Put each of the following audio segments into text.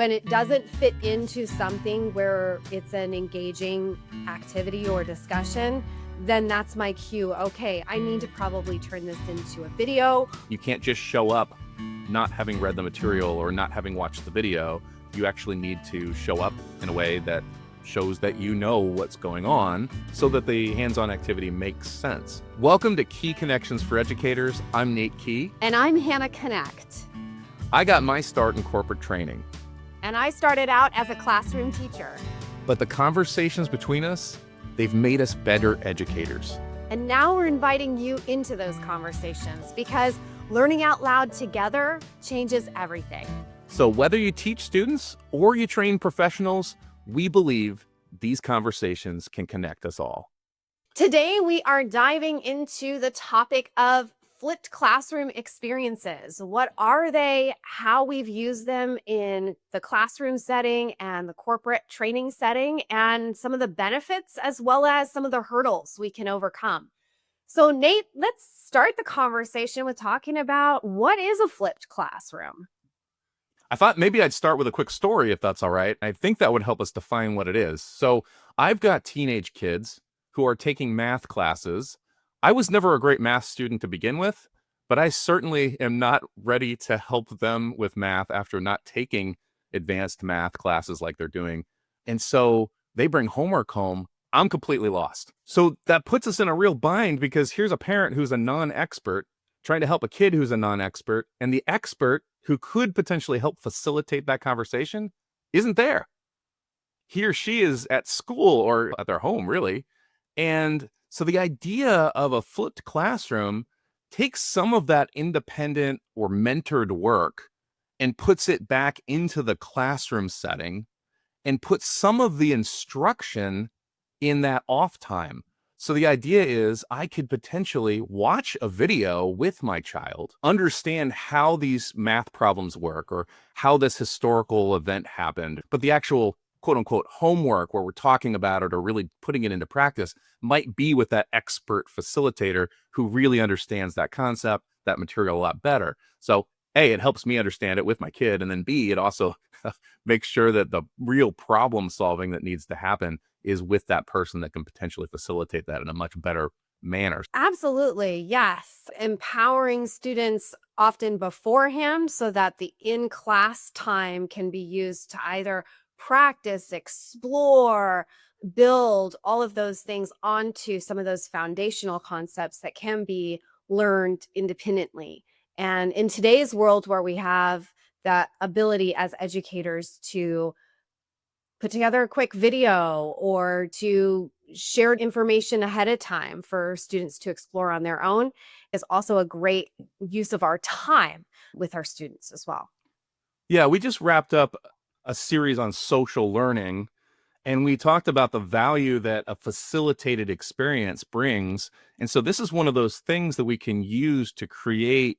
When it doesn't fit into something where it's an engaging activity or discussion, then that's my cue. Okay, I need to probably turn this into a video. You can't just show up not having read the material or not having watched the video. You actually need to show up in a way that shows that you know what's going on so that the hands-on activity makes sense. Welcome to Key Connections for Educators. I'm Nate Key. And I'm Hannah Knecht. I got my start in corporate training. And I started out as a classroom teacher. But the conversations between us, they've made us better educators. And now we're inviting you into those conversations because learning out loud together changes everything. So whether you teach students or you train professionals, we believe these conversations can connect us all. Today, we are diving into the topic of flipped classroom experiences. What are they? How we've used them in the classroom setting and the corporate training setting, and some of the benefits as well as some of the hurdles we can overcome. So Nate, let's start the conversation with talking about what is a flipped classroom. I thought maybe I'd start with a quick story, if that's all right. I think that would help us define what it is. So I've got teenage kids who are taking math classes. I was never a great math student to begin with, but I certainly am not ready to help them with math after not taking advanced math classes like they're doing. And so they bring homework home. I'm completely lost. So that puts us in a real bind because here's a parent who's a non-expert trying to help a kid who's a non-expert, and the expert who could potentially help facilitate that conversation isn't there. He or she is at school or at their home, really. And so the idea of a flipped classroom takes some of that independent or mentored work and puts it back into the classroom setting and puts some of the instruction in that off time. So the idea is I could potentially watch a video with my child, understand how these math problems work or how this historical event happened, but the actual quote unquote homework where we're talking about it or really putting it into practice might be with that expert facilitator who really understands that concept, that material a lot better. So A, it helps me understand it with my kid. And then B, it also makes sure that the real problem solving that needs to happen is with that person that can potentially facilitate that in a much better manner. Absolutely, yes. Empowering students often beforehand so that the in-class time can be used to either practice, explore, build all of those things onto some of those foundational concepts that can be learned independently. And in today's world where we have that ability as educators to put together a quick video or to share information ahead of time for students to explore on their own is also a great use of our time with our students as well. Yeah, we just wrapped up a series on social learning, and we talked about the value that a facilitated experience brings. And so this is one of those things that we can use to create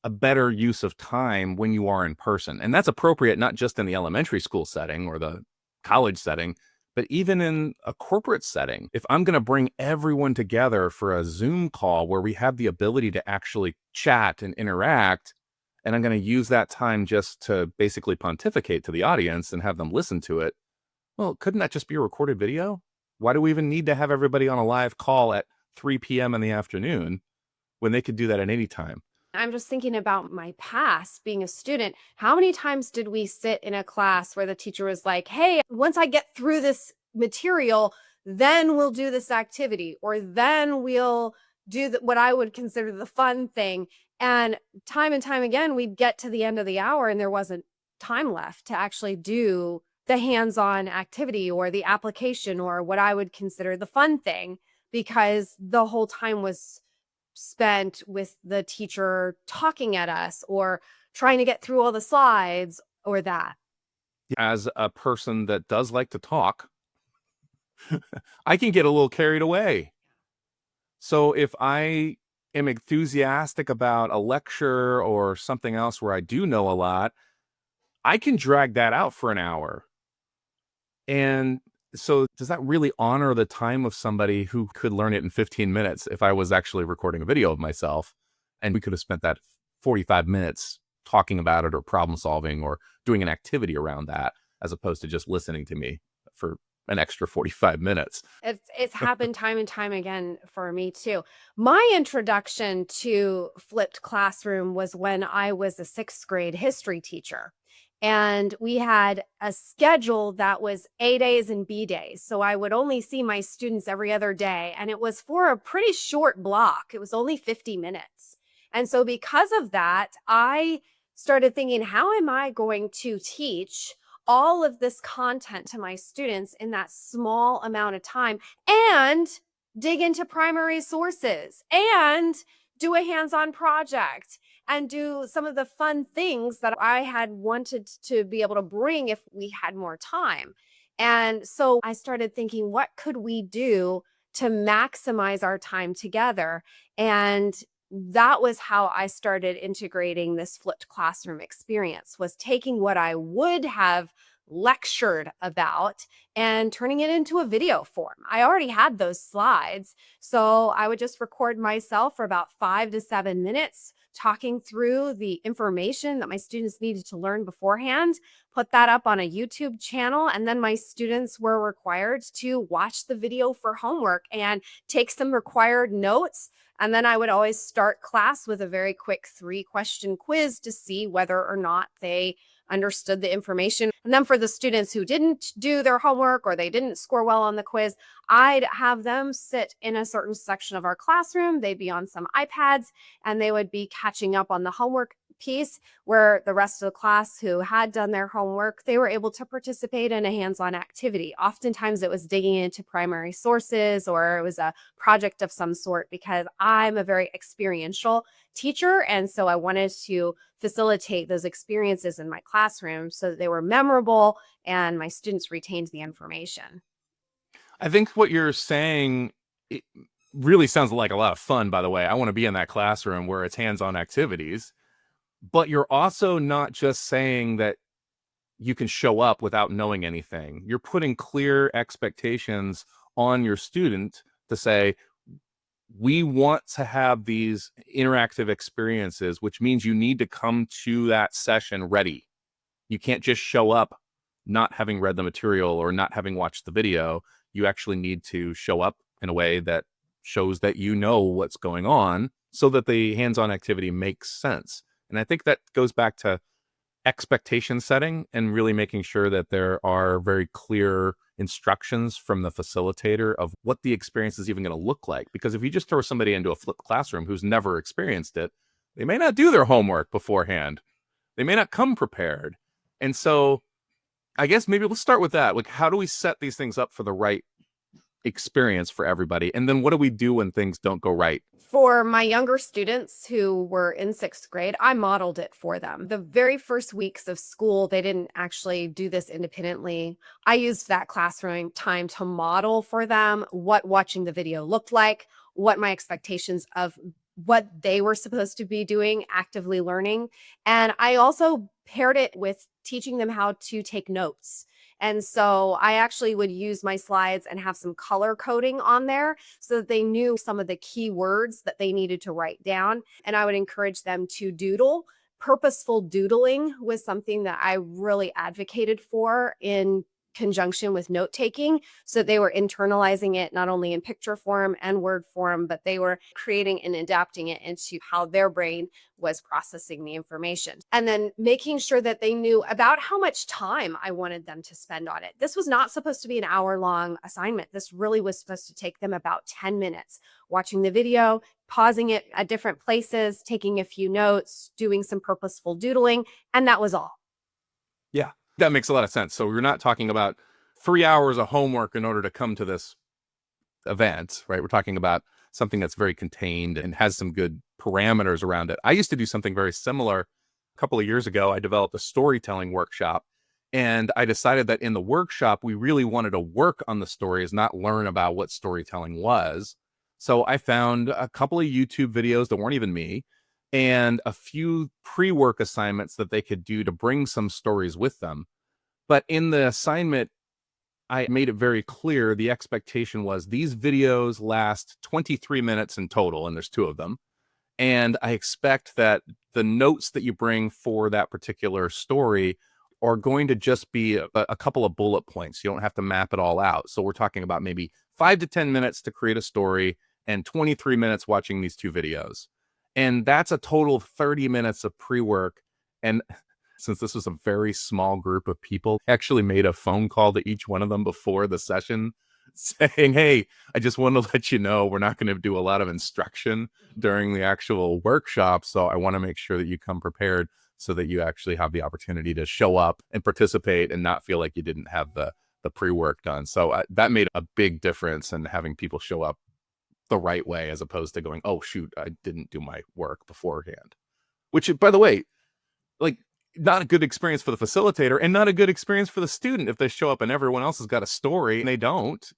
a better use of time when you are in person. And that's appropriate not just in the elementary school setting or the college setting, but even in a corporate setting. If I'm going to bring everyone together for a Zoom call where we have the ability to actually chat and interact, and I'm going to use that time just to basically pontificate to the audience and have them listen to it, well, couldn't that just be a recorded video? Why do we even need to have everybody on a live call at 3 p.m. in the afternoon when they could do that at any time? I'm just thinking about my past being a student. How many times did we sit in a class where the teacher was like, hey, once I get through this material, then we'll do this activity, or then we'll do what I would consider the fun thing. And time again, we'd get to the end of the hour and there wasn't time left to actually do the hands-on activity or the application or what I would consider the fun thing, because the whole time was spent with the teacher talking at us or trying to get through all the slides or that. As a person that does like to talk, I can get a little carried away. So if I am enthusiastic about a lecture or something else where I do know a lot, I can drag that out for an hour. And so does that really honor the time of somebody who could learn it in 15 minutes if I was actually recording a video of myself and we could have spent that 45 minutes talking about it or problem solving or doing an activity around that, as opposed to just listening to me for an extra 45 minutes. It's happened time and time again for me too. My introduction to flipped classroom was when I was a 6th grade history teacher. And we had a schedule that was A days and B days. So I would only see my students every other day. And it was for a pretty short block. It was only 50 minutes. And so because of that, I started thinking, how am I going to teach all of this content to my students in that small amount of time and dig into primary sources and do a hands-on project and do some of the fun things that I had wanted to be able to bring if we had more time. And so I started thinking, what could we do to maximize our time together? And that was how I started integrating this flipped classroom experience, was taking what I would have lectured about and turning it into a video form. I already had those slides, so I would just record myself for about 5 to 7 minutes talking through the information that my students needed to learn beforehand, put that up on a YouTube channel, and then my students were required to watch the video for homework and take some required notes. And then I would always start class with a very quick 3-question quiz to see whether or not they understood the information. And then for the students who didn't do their homework or they didn't score well on the quiz, I'd have them sit in a certain section of our classroom. They'd be on some iPads and they would be catching up on the homework piece, where the rest of the class who had done their homework, they were able to participate in a hands-on activity. Oftentimes it was digging into primary sources or it was a project of some sort, because I'm a very experiential teacher. And so I wanted to facilitate those experiences in my classroom so that they were memorable and my students retained the information. I think what you're saying, it really sounds like a lot of fun, by the way. I want to be in that classroom where it's hands-on activities, but you're also not just saying that you can show up without knowing anything. You're putting clear expectations on your student to say, we want to have these interactive experiences, which means you need to come to that session ready. You can't just show up not having read the material or not having watched the video. You actually need to show up in a way that shows that you know what's going on so that the hands-on activity makes sense. And I think that goes back to expectation setting and really making sure that there are very clear instructions from the facilitator of what the experience is even going to look like. Because if you just throw somebody into a flipped classroom who's never experienced it, they may not do their homework beforehand. They may not come prepared. And so I guess maybe let's start with that. Like, how do we set these things up for the right experience for everybody? And then what do we do when things don't go right? For my younger students who were in 6th grade, I modeled it for them. The very first weeks of school, they didn't actually do this independently. I used that classroom time to model for them what watching the video looked like, what my expectations of what they were supposed to be doing, actively learning. And I also paired it with teaching them how to take notes. And so I actually would use my slides and have some color coding on there so that they knew some of the key words that they needed to write down. And I would encourage them to doodle. Purposeful doodling was something that I really advocated for in conjunction with note taking, so they were internalizing it not only in picture form and word form, but they were creating and adapting it into how their brain was processing the information. And then making sure that they knew about how much time I wanted them to spend on it. This was not supposed to be an hour-long assignment. This really was supposed to take them about 10 minutes, watching the video, pausing it at different places, taking a few notes, doing some purposeful doodling, and that was all. Yeah, that makes a lot of sense. So we're not talking about 3 hours of homework in order to come to this event, right? We're talking about something that's very contained and has some good parameters around it. I used to do something very similar a couple of years ago. I developed a storytelling workshop, and I decided that in the workshop, we really wanted to work on the stories, not learn about what storytelling was. So I found a couple of YouTube videos that weren't even me and a few pre-work assignments that they could do to bring some stories with them. But in the assignment, I made it very clear the expectation was these videos last 23 minutes in total, and there's two of them. And I expect that the notes that you bring for that particular story are going to just be a couple of bullet points. You don't have to map it all out. So we're talking about maybe 5 to 10 minutes to create a story and 23 minutes watching these 2 videos. And that's a total of 30 minutes of pre-work. And since this was a very small group of people, I actually made a phone call to each one of them before the session saying, hey, I just want to let you know we're not going to do a lot of instruction during the actual workshop. So I want to make sure that you come prepared so that you actually have the opportunity to show up and participate and not feel like you didn't have the pre-work done. So that made a big difference in having people show up the right way as opposed to going, oh, shoot, I didn't do my work beforehand. Which, by the way, like, not a good experience for the facilitator and not a good experience for the student if they show up and everyone else has got a story and they don't.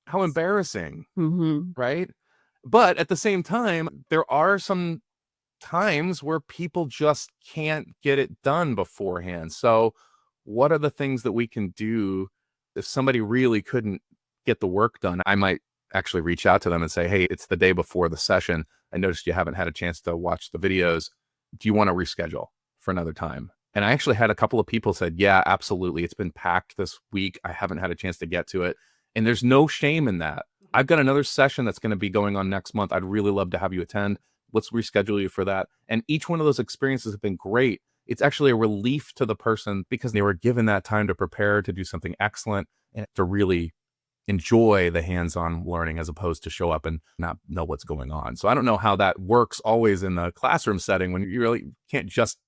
How embarrassing, Mm-hmm. right? But at the same time, there are some times where people just can't get it done beforehand. So, what are the things that we can do if somebody really couldn't get the work done? I might actually reach out to them and say, hey, it's the day before the session. I noticed you haven't had a chance to watch the videos. Do you want to reschedule for another time? And I actually had a couple of people said, yeah, absolutely. It's been packed this week. I haven't had a chance to get to it. And there's no shame in that. I've got another session that's going to be going on next month. I'd really love to have you attend. Let's reschedule you for that. And each one of those experiences have been great. It's actually a relief to the person because they were given that time to prepare to do something excellent and to really enjoy the hands-on learning as opposed to show up and not know what's going on. So I don't know how that works always in the classroom setting when you really can't just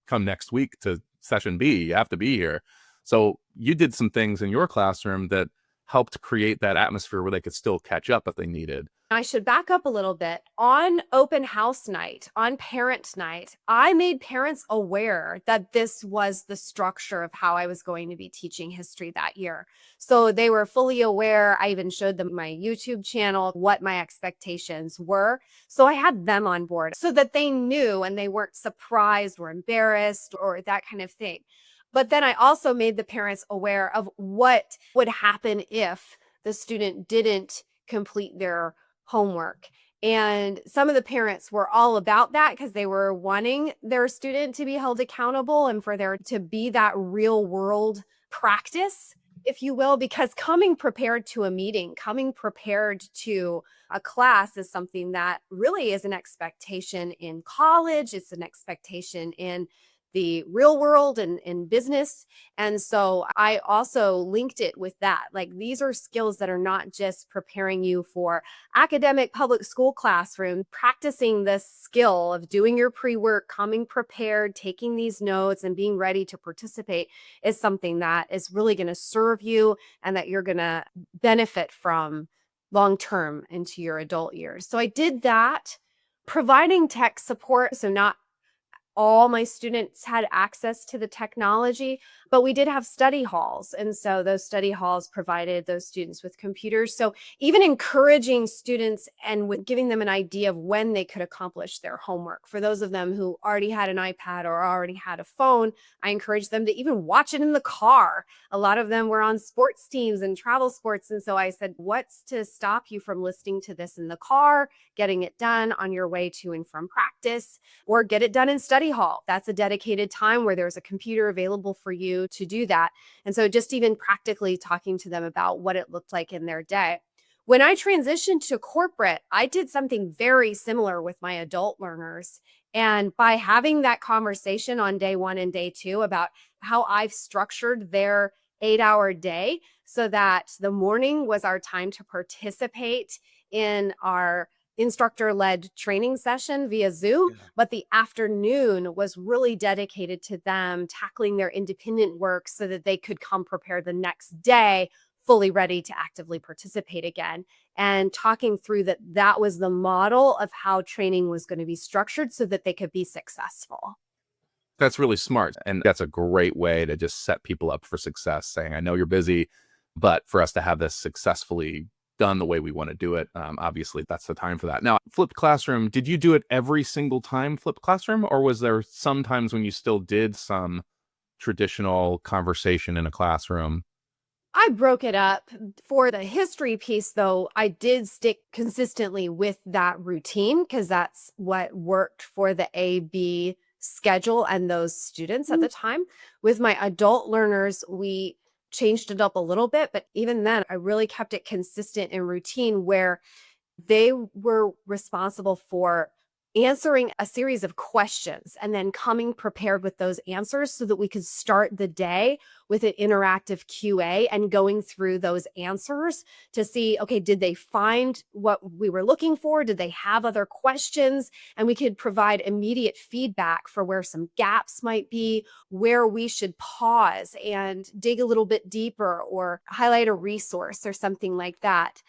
come next week to session B. You have to be here. So you did some things in your classroom that helped create that atmosphere where they could still catch up if they needed. I should back up a little bit. On open house night, on parent night, I made parents aware that this was the structure of how I was going to be teaching history that year. So they were fully aware. I even showed them my YouTube channel, what my expectations were. So I had them on board so that they knew and they weren't surprised or embarrassed or that kind of thing. But then I also made the parents aware of what would happen if the student didn't complete their homework. And some of the parents were all about that because they were wanting their student to be held accountable and for there to be that real world practice, if you will, because coming prepared to a meeting, coming prepared to a class is something that really is an expectation in college. It's an expectation in the real world and in business. And so I also linked it with that. Like these are skills that are not just preparing you for academic public school classroom, practicing this skill of doing your pre-work, coming prepared, taking these notes and being ready to participate is something that is really going to serve you and that you're going to benefit from long term into your adult years. So I did that, providing tech support. So not all my students had access to the technology, but we did have study halls. And so those study halls provided those students with computers. So even encouraging students and with giving them an idea of when they could accomplish their homework. For those of them who already had an iPad or already had a phone, I encouraged them to even watch it in the car. A lot of them were on sports teams and travel sports. And so I said, what's to stop you from listening to this in the car, getting it done on your way to and from practice, or get it done in study hall? That's a dedicated time where there's a computer available for you to do that. And so just even practically talking to them about what it looked like in their day. When I transitioned to corporate, I did something very similar with my adult learners. And by having that conversation on day 1 and day 2 about how I've structured their 8-hour day so that the morning was our time to participate in our instructor-led training session via Zoom, but the afternoon was really dedicated to them tackling their independent work so that they could come prepared the next day, fully ready to actively participate again. And talking through that was the model of how training was going to be structured so that they could be successful. That's really smart. And that's a great way to just set people up for success, saying, I know you're busy, but for us to have this successfully done the way we want to do it, obviously that's the time for that. Now, flipped classroom, did you do it every single time flipped classroom, or was there some times when you still did some traditional conversation in a classroom? I broke it up. For the history piece, though, I did stick consistently with that routine because that's what worked for the AB schedule and those students at the time. With my adult learners, we changed it up a little bit, but even then, I really kept it consistent and routine where they were responsible for answering a series of questions and then coming prepared with those answers so that we could start the day with an interactive QA and going through those answers to see, okay, did they find what we were looking for? Did they have other questions? And we could provide immediate feedback for where some gaps might be, where we should pause and dig a little bit deeper or highlight a resource or something like that.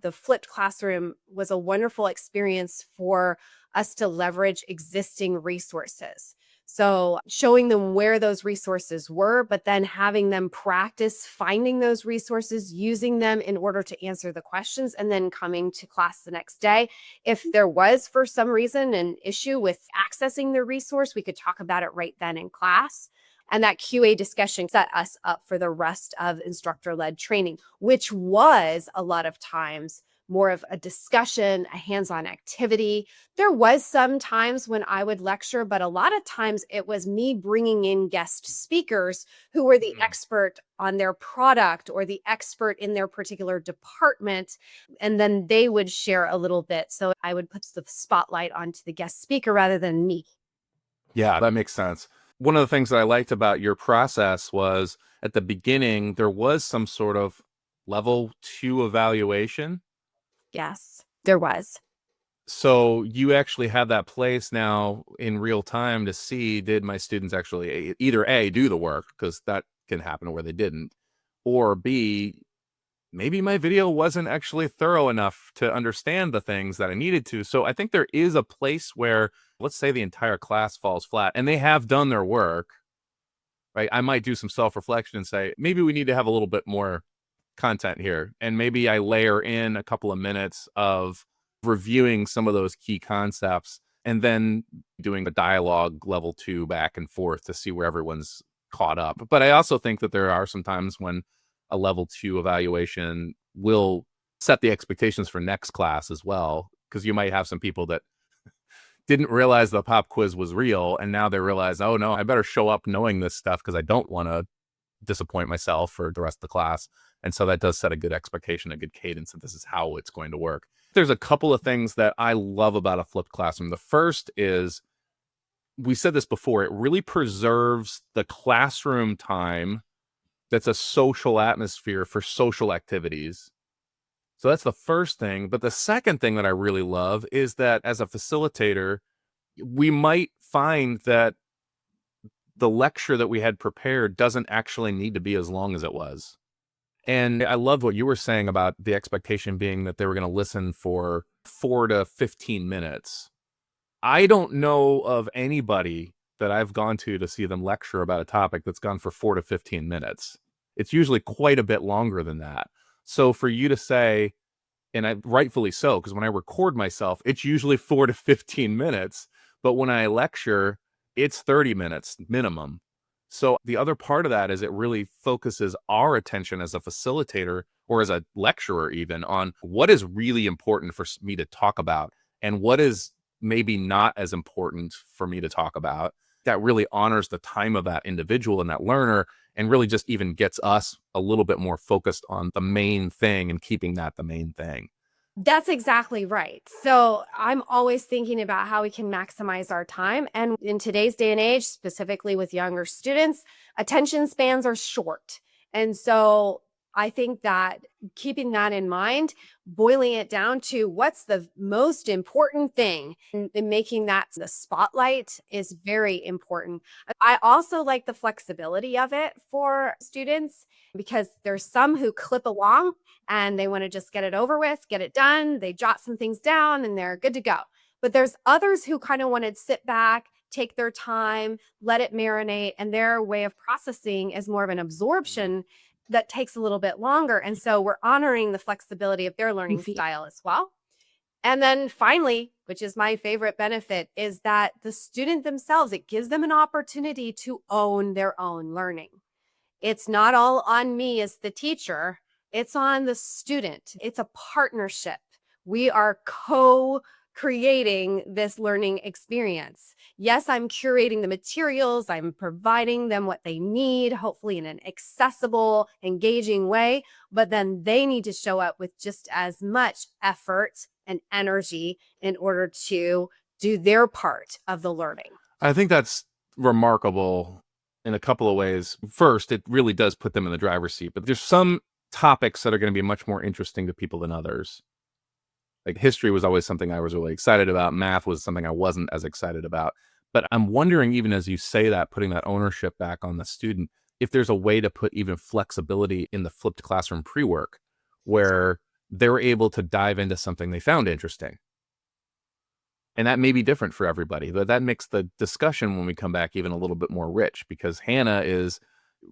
The flipped classroom was a wonderful experience for us to leverage existing resources. So, showing them where those resources were, but then having them practice finding those resources, using them in order to answer the questions, and then coming to class the next day. If there was, for some reason, an issue with accessing the resource, we could talk about it right then in class. And that QA discussion set us up for the rest of instructor led training, which was a lot of times more of a discussion, a hands on activity. There was some times when I would lecture, but a lot of times it was me bringing in guest speakers who were the expert on their product or the expert in their particular department. And then they would share a little bit. So I would put the spotlight onto the guest speaker rather than me. Yeah, that makes sense. One of the things that I liked about your process was at the beginning, there was some sort of level 2 evaluation. Yes, there was. So you actually have that place now in real time to see, did my students actually either A, do the work, because that can happen where they didn't, or B, maybe my video wasn't actually thorough enough to understand the things that I needed to. So I think there is a place where, let's say the entire class falls flat and they have done their work, right? I might do some self-reflection and say, maybe we need to have a little bit more content here. And maybe I layer in a couple of minutes of reviewing some of those key concepts and then doing a dialogue level 2 back and forth to see where everyone's caught up. But I also think that there are some times when a level 2 evaluation will set the expectations for next class as well, because you might have some people that didn't realize the pop quiz was real and now they realize, oh no, I better show up knowing this stuff because I don't want to disappoint myself or the rest of the class. And so that does set a good expectation, a good cadence that this is how it's going to work. There's a couple of things that I love about a flipped classroom. The first is, we said this before, it really preserves the classroom time that's a social atmosphere for social activities. So that's the first thing. But the second thing that I really love is that as a facilitator, we might find that the lecture that we had prepared doesn't actually need to be as long as it was. And I love what you were saying about the expectation being that they were going to listen for 4 to 15 minutes. I don't know of anybody that I've gone to see them lecture about a topic that's gone for 4 to 15 minutes. It's usually quite a bit longer than that. So for you to say, and I rightfully so, because when I record myself, it's usually 4 to 15 minutes, but when I lecture, it's 30 minutes minimum. So the other part of that is it really focuses our attention as a facilitator or as a lecturer even on what is really important for me to talk about and what is maybe not as important for me to talk about. That really honors the time of that individual and that learner, and really just even gets us a little bit more focused on the main thing and keeping that the main thing. That's exactly right. So I'm always thinking about how we can maximize our time. And in today's day and age, specifically with younger students, attention spans are short. And so I think that keeping that in mind, boiling it down to what's the most important thing and making that the spotlight is very important. I also like the flexibility of it for students because there's some who clip along and they want to just get it over with, get it done. They jot some things down and they're good to go. But there's others who kind of want to sit back, take their time, let it marinate, and their way of processing is more of an absorption that takes a little bit longer. And so we're honoring the flexibility of their learning style as well. And then finally, which is my favorite benefit, is that the student themselves, it gives them an opportunity to own their own learning. It's not all on me as the teacher. It's on the student. It's a partnership. We are creating this learning experience. Yes, I'm curating the materials, I'm providing them what they need, hopefully in an accessible, engaging way, but then they need to show up with just as much effort and energy in order to do their part of the learning. I think that's remarkable in a couple of ways. First, it really does put them in the driver's seat, but there's some topics that are going to be much more interesting to people than others. Like history was always something I was really excited about. Math was something I wasn't as excited about. But I'm wondering, even as you say that, putting that ownership back on the student, if there's a way to put even flexibility in the flipped classroom pre-work where they're able to dive into something they found interesting. And that may be different for everybody, but that makes the discussion when we come back even a little bit more rich because Hannah is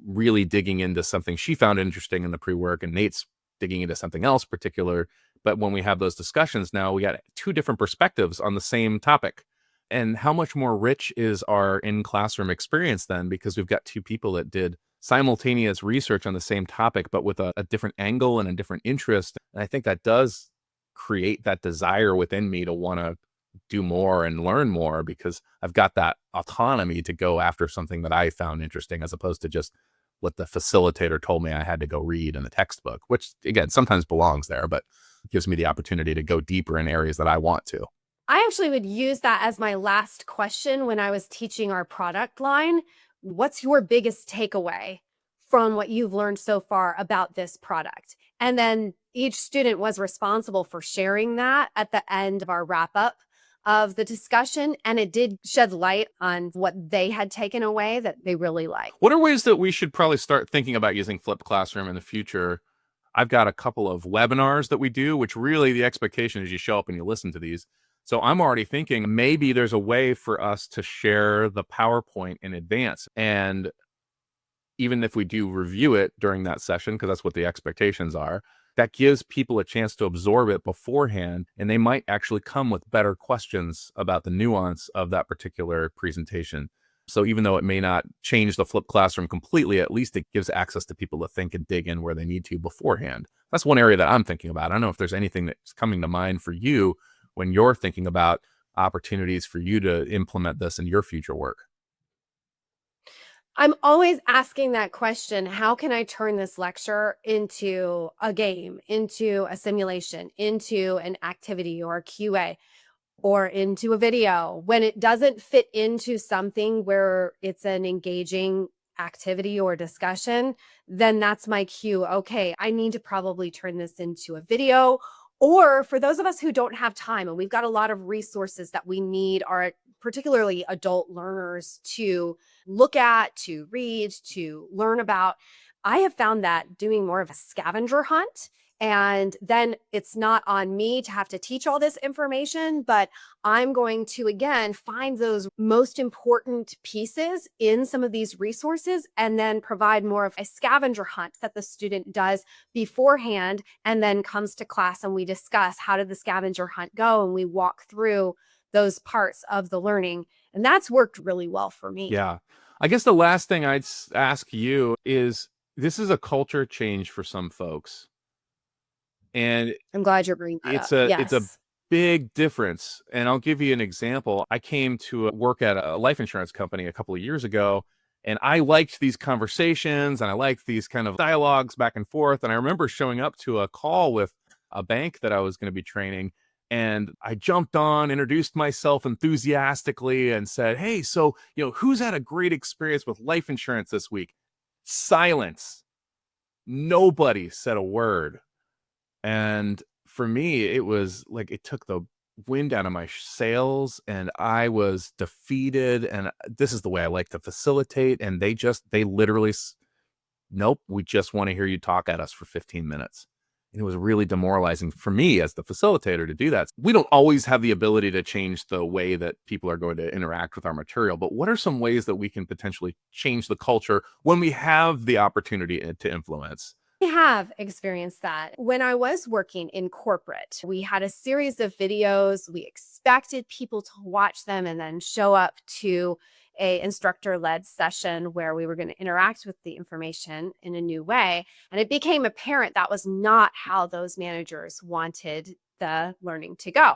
really digging into something she found interesting in the pre-work and Nate's digging into something else particular. But when we have those discussions now, we got two different perspectives on the same topic. And how much more rich is our in-classroom experience then? Because we've got two people that did simultaneous research on the same topic, but with a different angle and a different interest. And I think that does create that desire within me to want to do more and learn more because I've got that autonomy to go after something that I found interesting as opposed to just what the facilitator told me I had to go read in the textbook, which again, sometimes belongs there, but gives me the opportunity to go deeper in areas that I want to. I actually would use that as my last question when I was teaching our product line. What's your biggest takeaway from what you've learned so far about this product? And then each student was responsible for sharing that at the end of our wrap up of the discussion. And it did shed light on what they had taken away that they really liked. What are ways that we should probably start thinking about using flipped classroom in the future? I've got a couple of webinars that we do, which really the expectation is you show up and you listen to these. So I'm already thinking maybe there's a way for us to share the PowerPoint in advance. And even if we do review it during that session, because that's what the expectations are, that gives people a chance to absorb it beforehand. And they might actually come with better questions about the nuance of that particular presentation. So even though it may not change the flipped classroom completely, at least it gives access to people to think and dig in where they need to beforehand. That's one area that I'm thinking about. I don't know if there's anything that's coming to mind for you when you're thinking about opportunities for you to implement this in your future work. I'm always asking that question. How can I turn this lecture into a game, into a simulation, into an activity or a QA, or into a video when it doesn't fit into something where it's an engaging activity or discussion? Then that's my cue. Okay, I need to probably turn this into a video. Or for those of us who don't have time and we've got a lot of resources that we need our particularly adult learners to look at, to read, to learn about, I have found that doing more of a scavenger hunt. And then it's not on me to have to teach all this information, but I'm going to, again, find those most important pieces in some of these resources and then provide more of a scavenger hunt that the student does beforehand and then comes to class and we discuss how did the scavenger hunt go and we walk through those parts of the learning. And that's worked really well for me. Yeah. I guess the last thing I'd ask you is this is a culture change for some folks. And I'm glad you're bringing that up. it's a Yes. big difference. And I'll give you an example. I came to work at a life insurance company a couple of years ago, and I liked these conversations and I liked these kind of dialogues back and forth. And I remember showing up to a call with a bank that I was going to be training. And I jumped on, introduced myself enthusiastically, and said, "Hey, so, who's had a great experience with life insurance this week?" Silence. Nobody said a word. And for me, it was like it took the wind out of my sails and I was defeated. And this is the way I like to facilitate. And they literally, nope, we just want to hear you talk at us for 15 minutes. And it was really demoralizing for me as the facilitator to do that. We don't always have the ability to change the way that people are going to interact with our material, but what are some ways that we can potentially change the culture when we have the opportunity to influence? I have experienced that. When I was working in corporate, we had a series of videos. We expected people to watch them and then show up to a instructor-led session where we were going to interact with the information in a new way. And it became apparent that was not how those managers wanted the learning to go.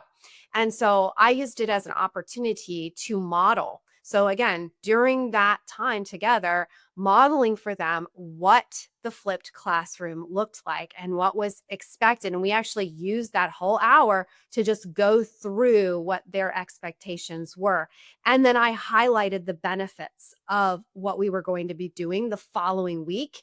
And so I used it as an opportunity to model. So again, during that time together, modeling for them what the flipped classroom looked like and what was expected. And we actually used that whole hour to just go through what their expectations were. And then I highlighted the benefits of what we were going to be doing the following week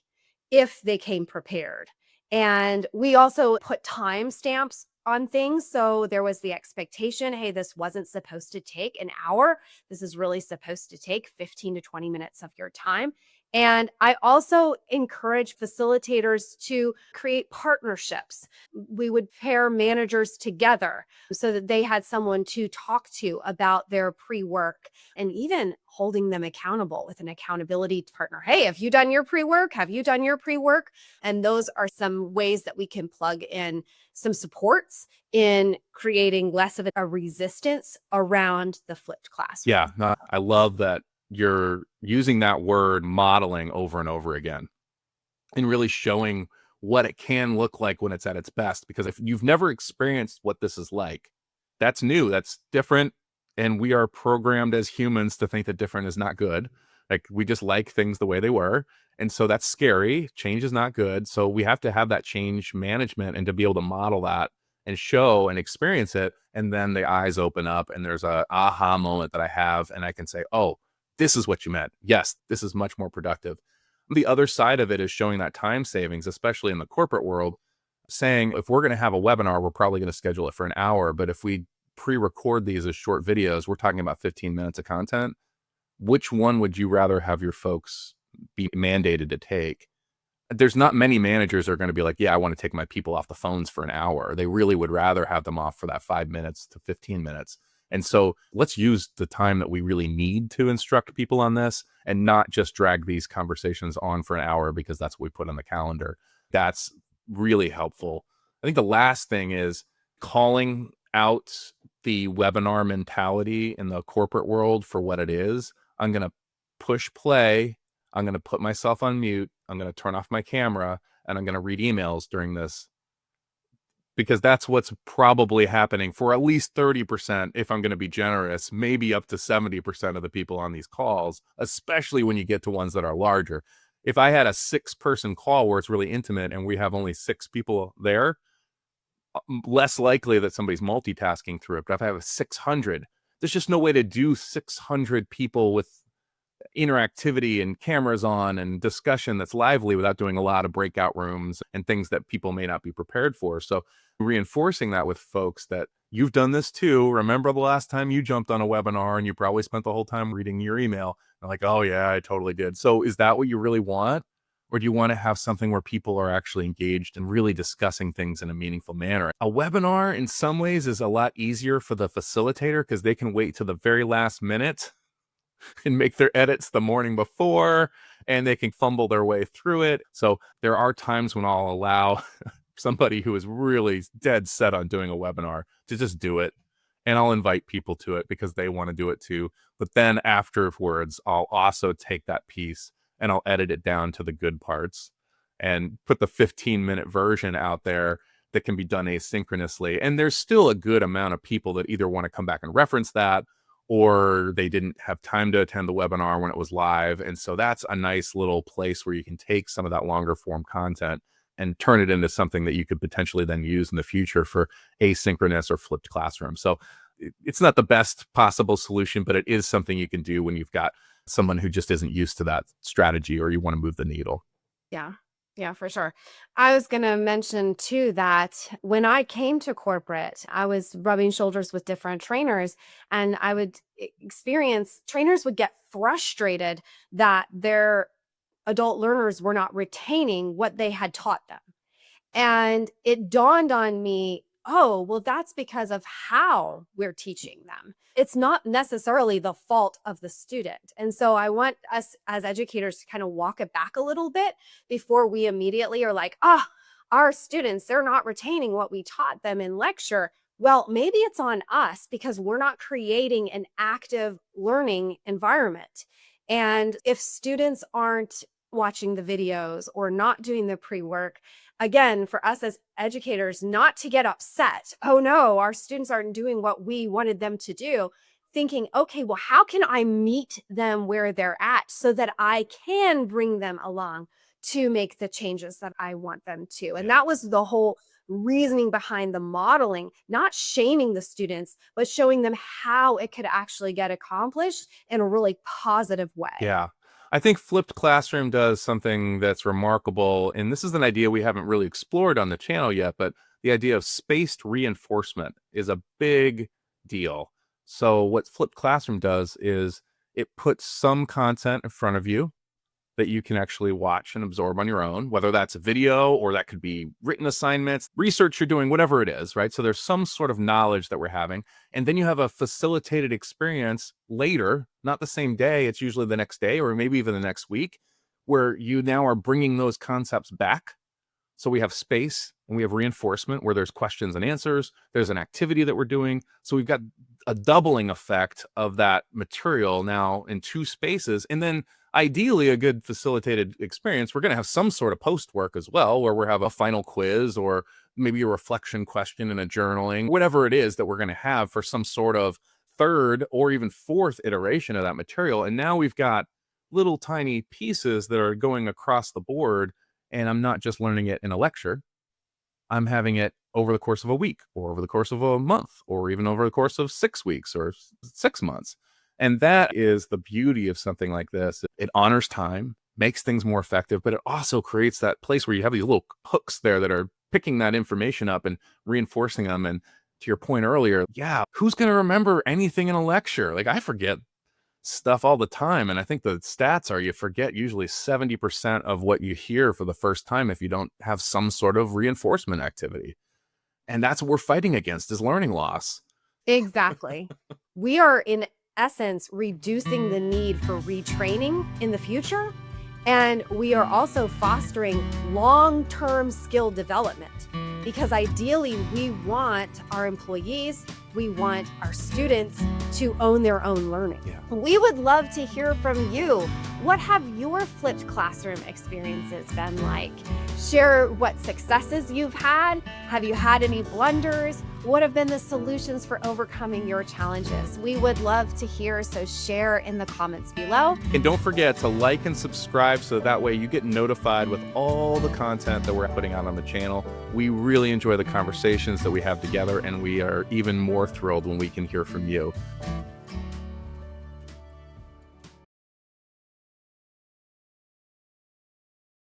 if they came prepared. And we also put timestamps on things. So there was the expectation, hey, this wasn't supposed to take an hour. This is really supposed to take 15 to 20 minutes of your time. And I also encourage facilitators to create partnerships. We would pair managers together so that they had someone to talk to about their pre work and even holding them accountable with an accountability partner. Hey, have you done your pre work? Have you done your pre work? And those are some ways that we can plug in some supports in creating less of a resistance around the flipped Yeah, classroom. no, I love that you're using that word modeling over and over again and really showing what it can look like when it's at its best. Because if you've never experienced what this is like, that's new, that's different. And we are programmed as humans to think that different is not good. Like we just like things the way they were. And so that's scary. Change is not good. So we have to have that change management and to be able to model that and show and experience it. And then the eyes open up and there's a aha moment that I have. And I can say, oh, this is what you meant. Yes, this is much more productive. The other side of it is showing that time savings, especially in the corporate world, saying if we're going to have a webinar, we're probably going to schedule it for an hour. But if we pre-record these as short videos, we're talking about 15 minutes of content. Which one would you rather have your folks be mandated to take? There's not many managers that are going to be like, yeah, I want to take my people off the phones for an hour. They really would rather have them off for that 5 minutes to 15 minutes. And so let's use the time that we really need to instruct people on this and not just drag these conversations on for an hour because that's what we put on the calendar. That's really helpful. I think the last thing is calling out the webinar mentality in the corporate world for what it is. I'm going to push play. I'm going to put myself on mute. I'm going to turn off my camera and I'm going to read emails during this because that's what's probably happening for at least 30%, if I'm going to be generous, maybe up to 70% of the people on these calls, especially when you get to ones that are larger. If I had a 6-person call where it's really intimate and we have only 6 people there, less likely that somebody's multitasking through it. But if I have a 600, there's just no way to do 600 people with interactivity and cameras on and discussion that's lively without doing a lot of breakout rooms and things that people may not be prepared for. So reinforcing that with folks that you've done this too. Remember the last time you jumped on a webinar and you probably spent the whole time reading your email. And like, oh yeah, I totally did. So is that what you really want? Or do you want to have something where people are actually engaged and really discussing things in a meaningful manner? A webinar in some ways is a lot easier for the facilitator because they can wait to the very last minute and make their edits the morning before and they can fumble their way through it. So there are times when I'll allow somebody who is really dead set on doing a webinar to just do it. And I'll invite people to it because they want to do it too. But then afterwards, I'll also take that piece and I'll edit it down to the good parts and put the 15-minute version out there that can be done asynchronously. And there's still a good amount of people that either want to come back and reference that or they didn't have time to attend the webinar when it was live. And so that's a nice little place where you can take some of that longer form content and turn it into something that you could potentially then use in the future for asynchronous or flipped classroom. So it's not the best possible solution, but it is something you can do when you've got someone who just isn't used to that strategy or you want to move the needle. Yeah. Yeah, for sure. I was going to mention too that when I came to corporate, I was rubbing shoulders with different trainers and I would experience trainers would get frustrated that their adult learners were not retaining what they had taught them. And it dawned on me, oh, well, that's because of how we're teaching them. It's not necessarily the fault of the student. And so I want us as educators to kind of walk it back a little bit before we immediately are like, our students, they're not retaining what we taught them in lecture. Well, maybe it's on us because we're not creating an active learning environment. And if students aren't watching the videos or not doing the pre-work. Again, for us as educators, not to get upset. Oh no, our students aren't doing what we wanted them to do. Thinking, okay, well, how can I meet them where they're at so that I can bring them along to make the changes that I want them to? And that was the whole reasoning behind the modeling, not shaming the students, but showing them how it could actually get accomplished in a really positive way. Yeah. I think flipped classroom does something that's remarkable. And this is an idea we haven't really explored on the channel yet, but the idea of spaced reinforcement is a big deal. So, what flipped classroom does is it puts some content in front of you that you can actually watch and absorb on your own, whether that's a video or that could be written assignments, research you're doing, whatever it is, right? So there's some sort of knowledge that we're having. And then you have a facilitated experience later, not the same day, it's usually the next day or maybe even the next week, where you now are bringing those concepts back. So we have space and we have reinforcement where there's questions and answers. There's an activity that we're doing. So we've got a doubling effect of that material now in two spaces. And then ideally a good facilitated experience. We're going to have some sort of post work as well, where we have a final quiz or maybe a reflection question and a journaling, whatever it is that we're going to have for some sort of third or even fourth iteration of that material. And now we've got little tiny pieces that are going across the board. And I'm not just learning it in a lecture. I'm having it over the course of a week or over the course of a month or even over the course of 6 weeks or 6 months. And that is the beauty of something like this. It honors time, makes things more effective, but it also creates that place where you have these little hooks there that are picking that information up and reinforcing them. And to your point earlier, yeah, who's going to remember anything in a lecture? Like I forget stuff all the time. And I think the stats are you forget usually 70% of what you hear for the first time if you don't have some sort of reinforcement activity. And that's what we're fighting against is learning loss. Exactly. We are, in essence, reducing the need for retraining in the future. And we are also fostering long-term skill development because ideally we want our employees, we want our students to own their own learning. Yeah. We would love to hear from you. What have your flipped classroom experiences been like? Share what successes you've had. Have you had any blunders? What have been the solutions for overcoming your challenges? We would love to hear, so share in the comments below. And don't forget to like and subscribe so that way you get notified with all the content that we're putting out on the channel. We really enjoy the conversations that we have together, and we are even more thrilled when we can hear from you.